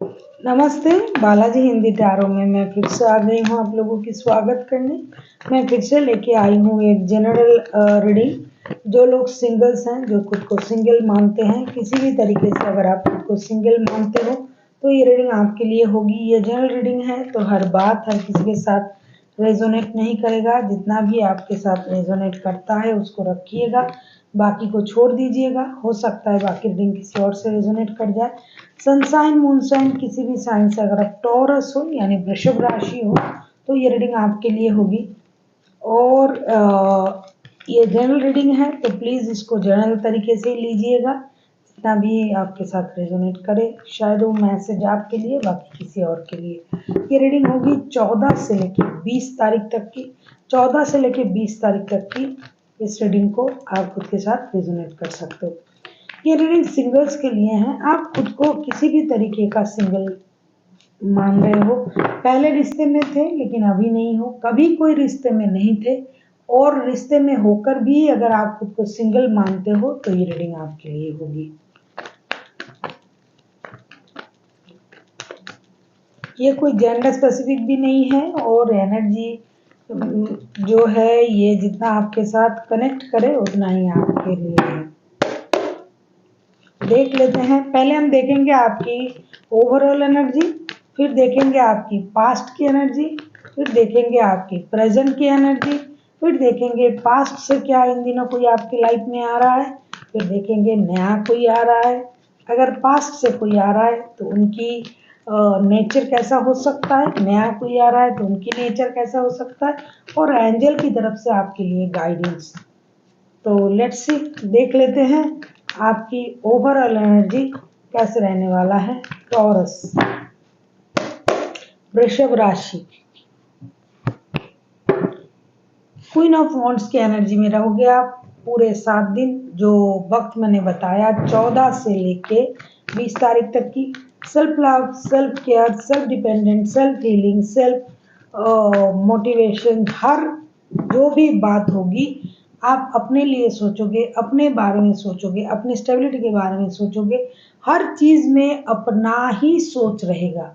नमस्ते, बालाजी हिंदी टैरो में मैं फिर से आ गई हूँ आप लोगों की स्वागत करने। मैं फिर से लेके आई हूँ एक जनरल रीडिंग। जो लोग सिंगल्स हैं, जो खुद को सिंगल मानते हैं, किसी भी तरीके से अगर आप खुद को सिंगल मानते हो तो ये रीडिंग आपके लिए होगी। ये जनरल रीडिंग है तो हर बात हर किसी के साथ रेजोनेट नहीं करेगा। जितना भी आपके साथ रेजोनेट करता है उसको रखिएगा, बाकी को छोड़ दीजिएगा। हो सकता है बाकी रीडिंग किसी और से रेजोनेट कर जाए। सनसाइन मूनसाइन किसी भी साइन से अगर आप टॉरस हो यानी वृषभ राशि हो तो ये रीडिंग आपके लिए होगी। और ये जनरल रीडिंग है तो प्लीज़ इसको जनरल तरीके से ही लीजिएगा, जितना भी आपके साथ रेजोनेट करे। शायद वो मैसेज आपके लिए, बाकी किसी और के लिए। ये रीडिंग होगी 14 से लेकर 20 तारीख तक की। 14 से लेकर 20 तारीख तक की इस रीडिंग को आप खुद के साथ रेजोनेट कर सकते हो। ये रीडिंग सिंगल्स के लिए है। आप खुद को किसी भी तरीके का सिंगल मान रहे हो, पहले रिश्ते में थे लेकिन अभी नहीं हो, कभी कोई रिश्ते में नहीं थे और रिश्ते में होकर भी अगर आप खुद को सिंगल मानते हो तो ये रीडिंग आपके लिए होगी। ये कोई जेंडर स्पेसिफिक भी नहीं है और एनर्जी जो है ये जितना आपके साथ कनेक्ट करे उतना ही आपके लिए है। देख लेते हैं। पहले हम देखेंगे आपकी ओवरऑल एनर्जी, फिर देखेंगे आपकी पास्ट की एनर्जी, फिर देखेंगे आपकी प्रेजेंट की एनर्जी, फिर देखेंगे पास्ट से क्या इन दिनों कोई आपकी लाइफ में आ रहा है, फिर देखेंगे नया कोई आ रहा है। अगर पास्ट से कोई आ रहा है तो उनकी नेचर कैसा हो सकता है, नया कोई आ रहा है तो उनकी नेचर कैसा हो सकता है, और एंजल की तरफ से आपके लिए गाइडेंस। तो लेट्स सी, देख लेते हैं आपकी ओवरऑल एनर्जी कैसे रहने वाला है। टॉरस वृषभ राशि, क्वीन ऑफ वॉन्ड्स की एनर्जी में रहोगे आप पूरे 7 दिन। जो वक्त मैंने बताया 14 से लेके 20 तारीख तक की। Self love, self care, self dependent, self healing, self motivation, हर जो भी बात होगी आप अपने लिए सोचोगे, अपने बारे में सोचोगे, अपनी स्टेबिलिटी के बारे में सोचोगे। हर चीज में अपना ही सोच रहेगा।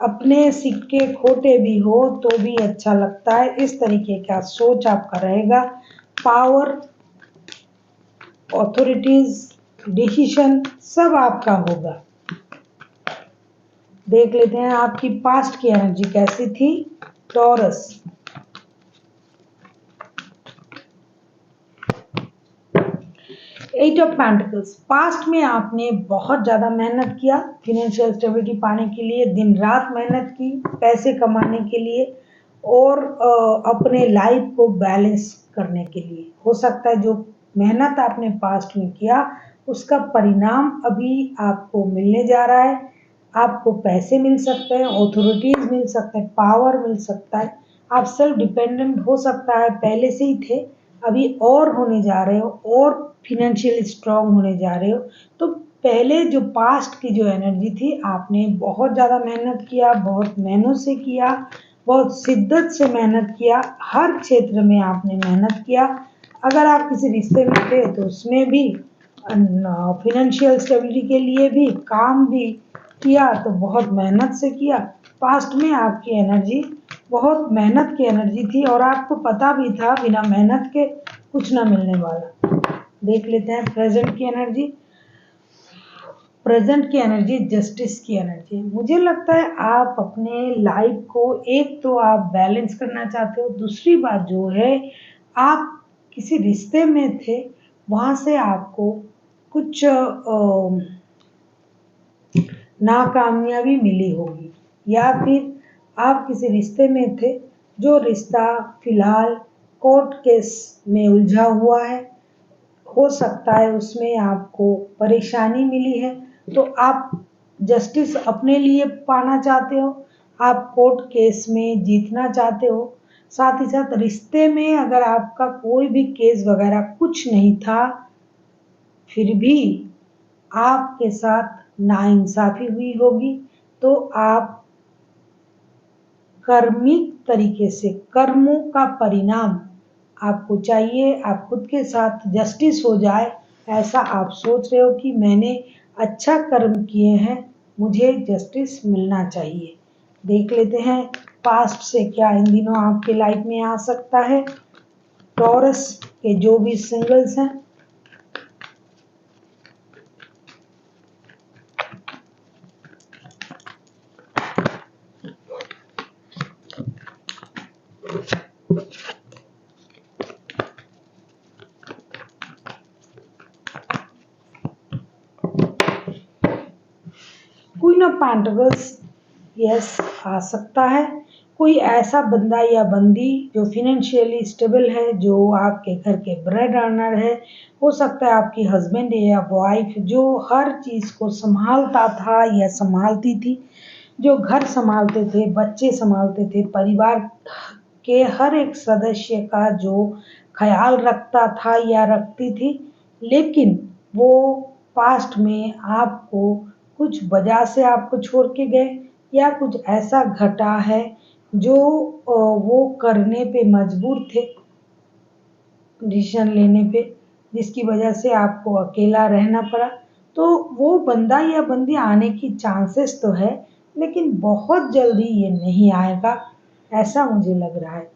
अपने सिक्के खोटे भी हो तो भी अच्छा लगता है, इस तरीके का सोच आपका रहेगा। पावर, ऑथोरिटीज, डिसीजन सब आपका होगा। देख लेते हैं आपकी पास्ट की एनर्जी कैसी थी। Taurus, eight of pentacles, past में आपने बहुत ज़्यादा मेहनत किया फिनेंशियल स्टेबिलिटी पाने के लिए, दिन रात मेहनत की पैसे कमाने के लिए और अपने लाइफ को बैलेंस करने के लिए। हो सकता है जो मेहनत आपने पास्ट में किया उसका परिणाम अभी आपको मिलने जा रहा है। आपको पैसे मिल सकते हैं, ऑथोरिटीज मिल सकते हैं, पावर मिल सकता है। आप सेल्फ डिपेंडेंट हो सकता है पहले से ही थे, अभी और होने जा रहे हो और फिनेंशियली स्ट्रांग होने जा रहे हो। तो पहले जो पास्ट की जो एनर्जी थी आपने बहुत ज़्यादा मेहनत किया, बहुत मेहनत से किया, बहुत शिद्दत से मेहनत किया, हर क्षेत्र में आपने मेहनत किया। अगर आप किसी रिश्ते में थे तो उसमें भी फिनेंशियल स्टेबिलिटी के लिए भी काम भी किया, तो बहुत मेहनत से किया। पास्ट में आपकी एनर्जी बहुत मेहनत की एनर्जी थी और आपको पता भी था बिना मेहनत के कुछ ना मिलने वाला। देख लेते हैं प्रेजेंट की एनर्जी। प्रेजेंट की एनर्जी जस्टिस की एनर्जी। मुझे लगता है आप अपने लाइफ को एक तो आप बैलेंस करना चाहते हो, दूसरी बात जो है आप किसी रिश्ते में थे वहाँ से आपको कुछ नाकामयाबी मिली होगी, या फिर आप किसी रिश्ते में थे जो रिश्ता फिलहाल कोर्ट केस में उलझा हुआ है। हो सकता है उसमें आपको परेशानी मिली है तो आप जस्टिस अपने लिए पाना चाहते हो, आप कोर्ट केस में जीतना चाहते हो। साथ ही साथ रिश्ते में अगर आपका कोई भी केस वगैरह कुछ नहीं था फिर भी आपके साथ नाइंसाफी हुई होगी, तो आप कर्मिक तरीके से कर्मों का परिणाम आपको चाहिए। आप खुद के साथ जस्टिस हो जाए ऐसा आप सोच रहे हो कि मैंने अच्छा कर्म किए हैं, मुझे जस्टिस मिलना चाहिए। देख लेते हैं पास्ट से क्या इन दिनों आपके लाइफ में आ सकता है। टॉरस के जो भी सिंगल्स हैं, क्वीन ऑफ पेंटिकल्स यस आ सकता है। कोई ऐसा बंदा या बंदी जो फिनेंशियली स्टेबल है, जो आपके घर के ब्रेड अर्नर है। हो सकता है आपकी हस्बैंड या वाइफ जो हर चीज़ को संभालता था या संभालती थी, जो घर संभालते थे, बच्चे संभालते थे, परिवार के हर एक सदस्य का जो ख्याल रखता था या रखती थी, लेकिन वो पास्ट में आपको कुछ वजह से आपको छोड़ के गए या कुछ ऐसा घटा है जो वो करने पे मजबूर थे, डिसीजन लेने पे, जिसकी वजह से आपको अकेला रहना पड़ा। तो वो बंदा या बंदी आने की चांसेस तो है, लेकिन बहुत जल्दी ये नहीं आएगा, ऐसा मुझे लग रहा है।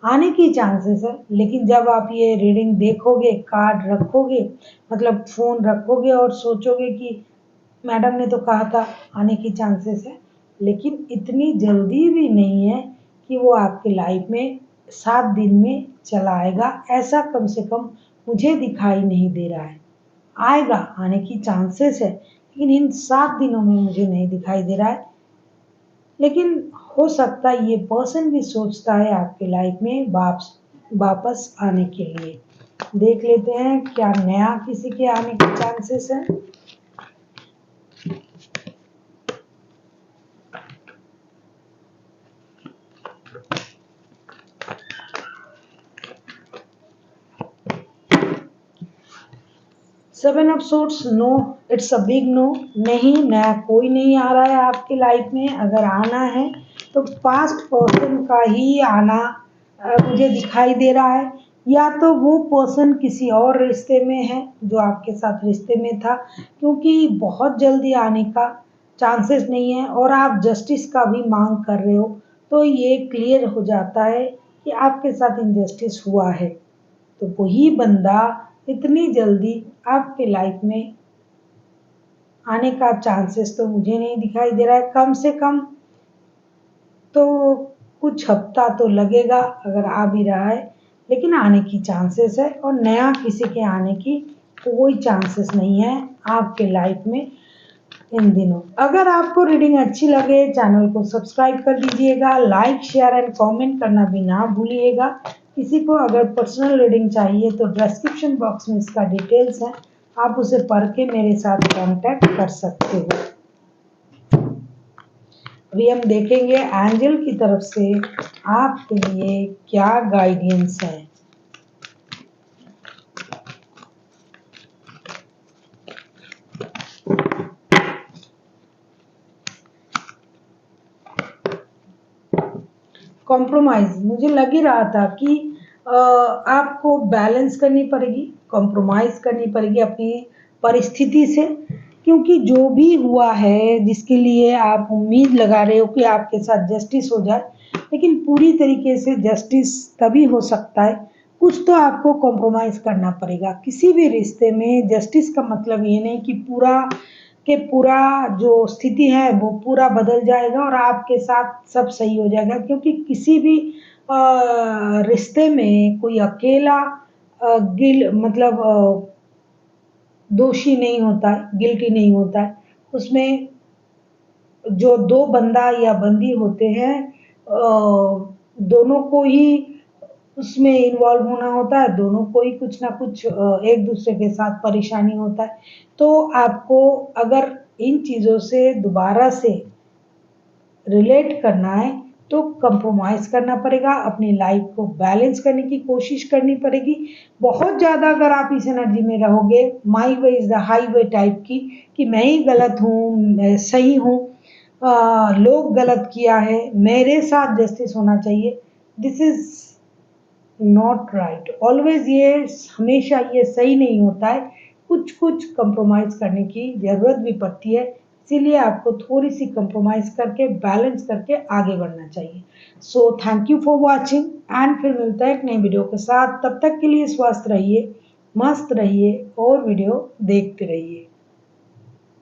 आने की चांसेस है, लेकिन जब आप ये रीडिंग देखोगे, कार्ड रखोगे, मतलब फ़ोन रखोगे और सोचोगे कि मैडम ने तो कहा था आने की चांसेस है, लेकिन इतनी जल्दी भी नहीं है कि वो आपकी लाइफ में 7 दिन में चला आएगा, ऐसा कम से कम मुझे दिखाई नहीं दे रहा है। आएगा, आने की चांसेस है, लेकिन इन 7 दिनों में मुझे नहीं दिखाई दे रहा है। लेकिन हो सकता है ये पर्सन भी सोचता है आपके लाइफ में वापस आने के लिए। देख लेते हैं क्या नया किसी के आने के चांसेस है। 7 of swords, no, it's a big no. नहीं, नया कोई नहीं आ रहा है आपकी लाइफ में। अगर आना है तो पास्ट पर्सन का ही आना मुझे दिखाई दे रहा है, या तो वो पर्सन किसी और रिश्ते में है जो आपके साथ रिश्ते में था, क्योंकि बहुत जल्दी आने का चांसेस नहीं है और आप जस्टिस का भी मांग कर रहे हो, तो ये क्लियर हो जाता है कि आपके साथ इनजस्टिस हुआ है। तो वही बंदा इतनी जल्दी आपके लाइफ में आने का चांसेस तो मुझे नहीं दिखाई दे रहा है। कम से कम तो कुछ हफ्ता तो लगेगा अगर आ भी रहा है, लेकिन आने की चांसेस है। और नया किसी के आने की कोई चांसेस नहीं है आपके लाइफ में इन दिनों। अगर आपको रीडिंग अच्छी लगे, चैनल को सब्सक्राइब कर दीजिएगा, लाइक शेयर एंड कमेंट करना भी ना भूलिएगा। किसी को अगर पर्सनल रीडिंग चाहिए तो डिस्क्रिप्शन बॉक्स में इसका डिटेल्स है, आप उसे पढ़ के मेरे साथ कांटेक्ट कर सकते हो। अभी हम देखेंगे एंजल की तरफ से आपके लिए क्या गाइडेंस है। कॉम्प्रोमाइज, मुझे लग ही रहा था कि आपको बैलेंस करनी पड़ेगी, कॉम्प्रोमाइज करनी पड़ेगी अपनी परिस्थिति से, क्योंकि जो भी हुआ है जिसके लिए आप उम्मीद लगा रहे हो कि आपके साथ जस्टिस हो जाए, लेकिन पूरी तरीके से जस्टिस तभी हो सकता है, कुछ तो आपको कॉम्प्रोमाइज करना पड़ेगा। किसी भी रिश्ते में जस्टिस का मतलब ये नहीं कि पूरा जो स्थिति है वो पूरा बदल जाएगा और आपके साथ सब सही हो जाएगा, क्योंकि किसी भी रिश्ते में कोई अकेला गिल मतलब दोषी नहीं होता है, गिल्टी नहीं होता है। उसमें जो दो बंदा या बंदी होते हैं, दोनों को ही उसमें इन्वॉल्व होना होता है, दोनों को ही कुछ ना कुछ एक दूसरे के साथ परेशानी होता है। तो आपको अगर इन चीज़ों से दोबारा से रिलेट करना है तो कंप्रोमाइज करना पड़ेगा, अपनी लाइफ को बैलेंस करने की कोशिश करनी पड़ेगी। बहुत ज़्यादा अगर आप इस एनर्जी में रहोगे, my way is the highway type की, कि मैं ही गलत हूँ, मैं सही हूँ, लोग गलत किया है, मेरे साथ जस्टिस होना चाहिए, this is not right. Always ये हमेशा ये सही नहीं होता है। कुछ कुछ कंप्रोमाइज़ करने की ज़रूरत भी पड़ती है, इसीलिए आपको थोड़ी सी कंप्रोमाइज़ करके बैलेंस करके आगे बढ़ना चाहिए। So thank you for watching and फिर मिलता है एक नई वीडियो के साथ। तब तक के लिए स्वस्थ रहिए, मस्त रहिए और वीडियो देखते रहिए।